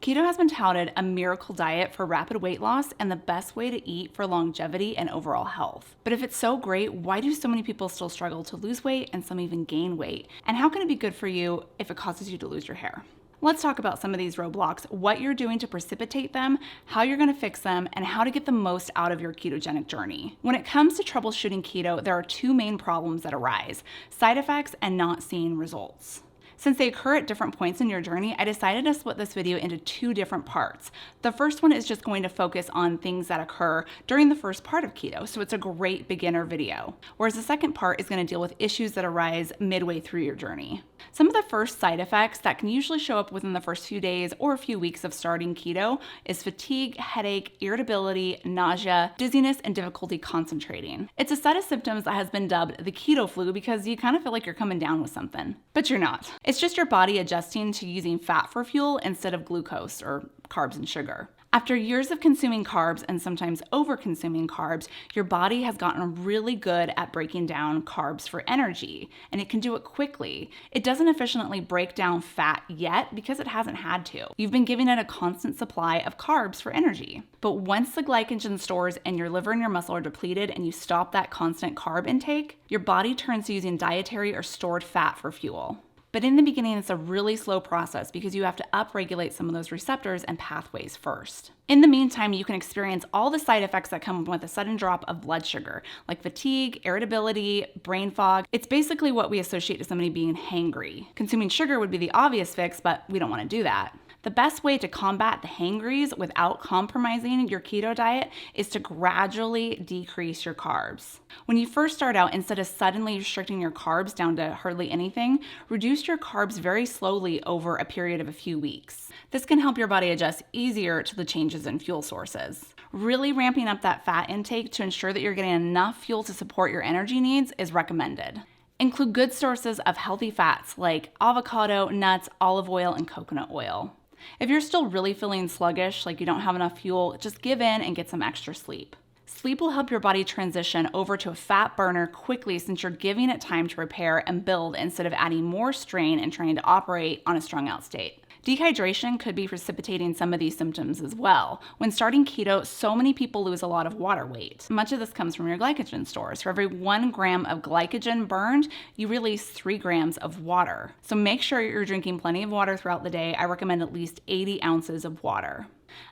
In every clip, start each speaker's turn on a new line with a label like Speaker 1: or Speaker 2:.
Speaker 1: Keto has been touted a miracle diet for rapid weight loss and the best way to eat for longevity and overall health. But if it's so great, why do so many people still struggle to lose weight and some even gain weight? And how can it be good for you if it causes you to lose your hair? Let's talk about some of these roadblocks, what you're doing to precipitate them, how you're going to fix them, and how to get the most out of your ketogenic journey. When it comes to troubleshooting keto, there are two main problems that arise: side effects and not seeing results. Since they occur at different points in your journey, I decided to split this video into two different parts. The first one is just going to focus on things that occur during the first part of keto, so it's a great beginner video. Whereas the second part is going to deal with issues that arise midway through your journey. Some of the first side effects that can usually show up within the first few days or a few weeks of starting keto is fatigue, headache, irritability, nausea, dizziness, and difficulty concentrating. It's a set of symptoms that has been dubbed the keto flu because you kind of feel like you're coming down with something, but you're not. It's just your body adjusting to using fat for fuel instead of glucose or carbs and sugar. After years of consuming carbs and sometimes over-consuming carbs, your body has gotten really good at breaking down carbs for energy, and it can do it quickly. It doesn't efficiently break down fat yet because it hasn't had to. You've been giving it a constant supply of carbs for energy. But once the glycogen stores in your liver and your muscle are depleted and you stop that constant carb intake, your body turns to using dietary or stored fat for fuel. But in the beginning, it's a really slow process because you have to upregulate some of those receptors and pathways first. In the meantime, you can experience all the side effects that come with a sudden drop of blood sugar, like fatigue, irritability, brain fog. It's basically what we associate to somebody being hangry. Consuming sugar would be the obvious fix, but we don't want to do that. The best way to combat the hangries without compromising your keto diet is to gradually decrease your carbs. When you first start out, instead of suddenly restricting your carbs down to hardly anything, reduce your carbs very slowly over a period of a few weeks. This can help your body adjust easier to the changes in fuel sources. Really ramping up that fat intake to ensure that you're getting enough fuel to support your energy needs is recommended. Include good sources of healthy fats like avocado, nuts, olive oil, and coconut oil. If you're still really feeling sluggish, like you don't have enough fuel, just give in and get some extra sleep. Sleep will help your body transition over to a fat burner quickly since you're giving it time to repair and build instead of adding more strain and trying to operate on a strung out state. Dehydration could be precipitating some of these symptoms as well. When starting keto, so many people lose a lot of water weight. Much of this comes from your glycogen stores. For every 1 gram of glycogen burned, you release 3 grams of water. So make sure you're drinking plenty of water throughout the day. I recommend at least 80 ounces of water.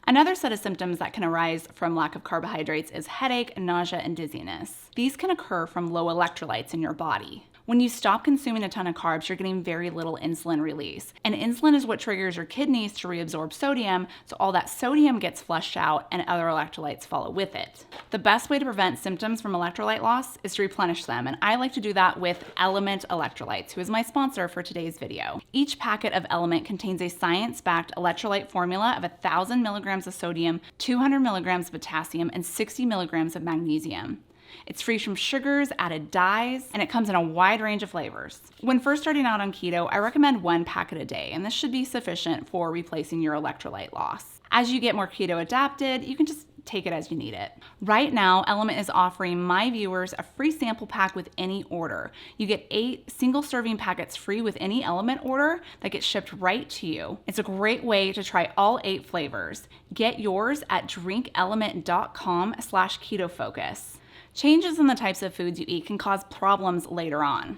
Speaker 1: Another set of symptoms that can arise from lack of carbohydrates is headache, nausea, and dizziness. These can occur from low electrolytes in your body. When you stop consuming a ton of carbs, you're getting very little insulin release. And insulin is what triggers your kidneys to reabsorb sodium, so all that sodium gets flushed out and other electrolytes follow with it. The best way to prevent symptoms from electrolyte loss is to replenish them, and I like to do that with Element Electrolytes, who is my sponsor for today's video. Each packet of Element contains a science-backed electrolyte formula of 1,000 milligrams of sodium, 200 milligrams of potassium, and 60 milligrams of magnesium. It's free from sugars, added dyes, and it comes in a wide range of flavors. When first starting out on keto, I recommend 1 packet a day, and this should be sufficient for replacing your electrolyte loss. As you get more keto adapted, you can just take it as you need it. Right now, Element is offering my viewers a free sample pack with any order. You get 8 single-serving packets free with any Element order that gets shipped right to you. It's a great way to try all 8 flavors. Get yours at drinkelement.com/KetoFocus. Changes in the types of foods you eat can cause problems later on,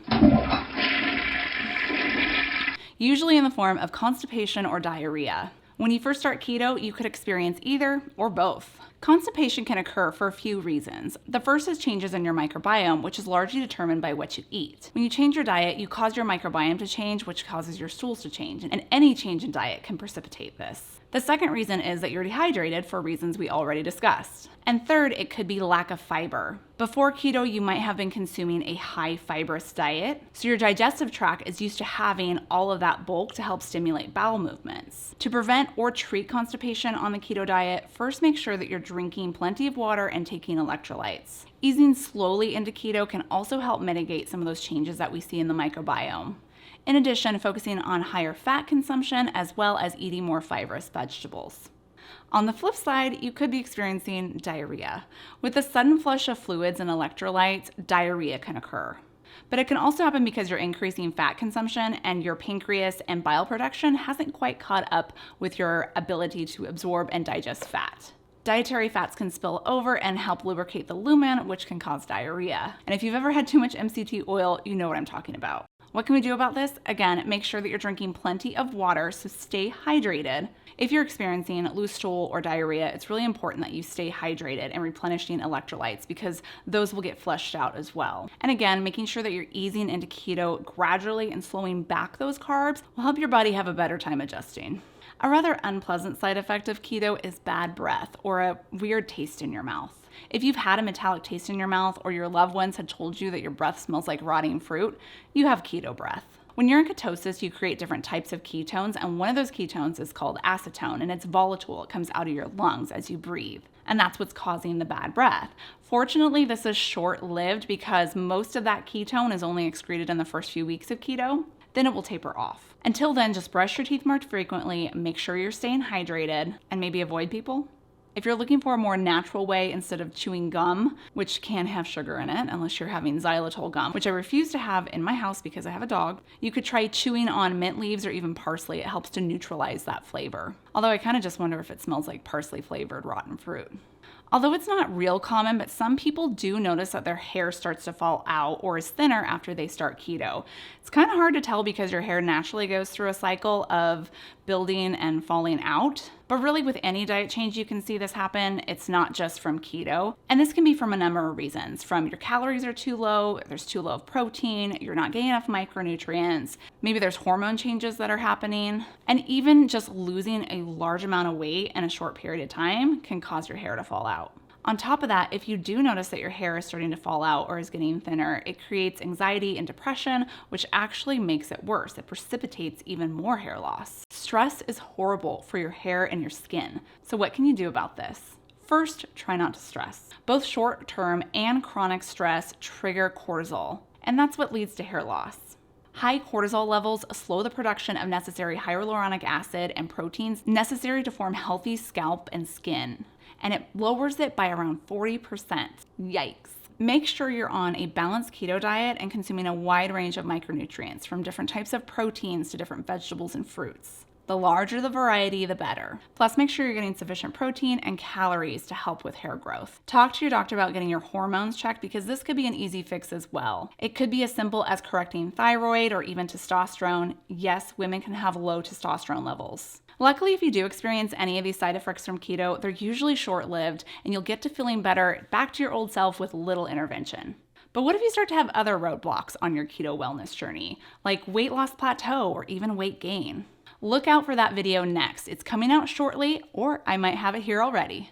Speaker 1: usually in the form of constipation or diarrhea. When you first start keto, you could experience either or both. Constipation can occur for a few reasons. The first is changes in your microbiome, which is largely determined by what you eat. When you change your diet, you cause your microbiome to change, which causes your stools to change, and any change in diet can precipitate this. The second reason is that you're dehydrated for reasons we already discussed. And third, it could be lack of fiber. Before keto, you might have been consuming a high fibrous diet, so your digestive tract is used to having all of that bulk to help stimulate bowel movements. To prevent or treat constipation on the keto diet, first make sure that you're drinking plenty of water and taking electrolytes. Easing slowly into keto can also help mitigate some of those changes that we see in the microbiome. In addition, focusing on higher fat consumption as well as eating more fibrous vegetables. On the flip side, you could be experiencing diarrhea. With a sudden flush of fluids and electrolytes, diarrhea can occur. But it can also happen because you're increasing fat consumption and your pancreas and bile production hasn't quite caught up with your ability to absorb and digest fat. Dietary fats can spill over and help lubricate the lumen, which can cause diarrhea. And if you've ever had too much MCT oil, you know what I'm talking about. What can we do about this? Again, make sure that you're drinking plenty of water, so stay hydrated. If you're experiencing loose stool or diarrhea, it's really important that you stay hydrated and replenishing electrolytes because those will get flushed out as well. And again, making sure that you're easing into keto gradually and slowing back those carbs will help your body have a better time adjusting. A rather unpleasant side effect of keto is bad breath or a weird taste in your mouth. If you've had a metallic taste in your mouth or your loved ones had told you that your breath smells like rotting fruit, you have keto breath. When you're in ketosis, you create different types of ketones, and one of those ketones is called acetone, and it's volatile. It comes out of your lungs as you breathe, and that's what's causing the bad breath. Fortunately, this is short-lived because most of that ketone is only excreted in the first few weeks of keto. Then it will taper off. Until then, just brush your teeth more frequently, make sure you're staying hydrated, and maybe avoid people. If you're looking for a more natural way instead of chewing gum, which can have sugar in it, unless you're having xylitol gum, which I refuse to have in my house because I have a dog, you could try chewing on mint leaves or even parsley. It helps to neutralize that flavor. Although I kind of just wonder if it smells like parsley flavored rotten fruit. Although it's not real common, but some people do notice that their hair starts to fall out or is thinner after they start keto. It's kind of hard to tell because your hair naturally goes through a cycle of building and falling out. But really with any diet change, you can see this happen. It's not just from keto. And this can be from a number of reasons. From your calories are too low, there's too low of protein, you're not getting enough micronutrients, maybe there's hormone changes that are happening, and even just losing a large amount of weight in a short period of time can cause your hair to fall out. On top of that, if you do notice that your hair is starting to fall out or is getting thinner, it creates anxiety and depression, which actually makes it worse. It precipitates even more hair loss. Stress is horrible for your hair and your skin. So what can you do about this? First, try not to stress. Both short-term and chronic stress trigger cortisol, and that's what leads to hair loss. High cortisol levels slow the production of necessary hyaluronic acid and proteins necessary to form healthy scalp and skin, and it lowers it by around 40%. Yikes. Make sure you're on a balanced keto diet and consuming a wide range of micronutrients, from different types of proteins to different vegetables and fruits. The larger the variety, the better. Plus, make sure you're getting sufficient protein and calories to help with hair growth. Talk to your doctor about getting your hormones checked because this could be an easy fix as well. It could be as simple as correcting thyroid or even testosterone. Yes, women can have low testosterone levels. Luckily, if you do experience any of these side effects from keto, they're usually short-lived and you'll get to feeling better, back to your old self with little intervention. But what if you start to have other roadblocks on your keto wellness journey, like weight loss plateau or even weight gain? Look out for that video next. It's coming out shortly, or I might have it here already.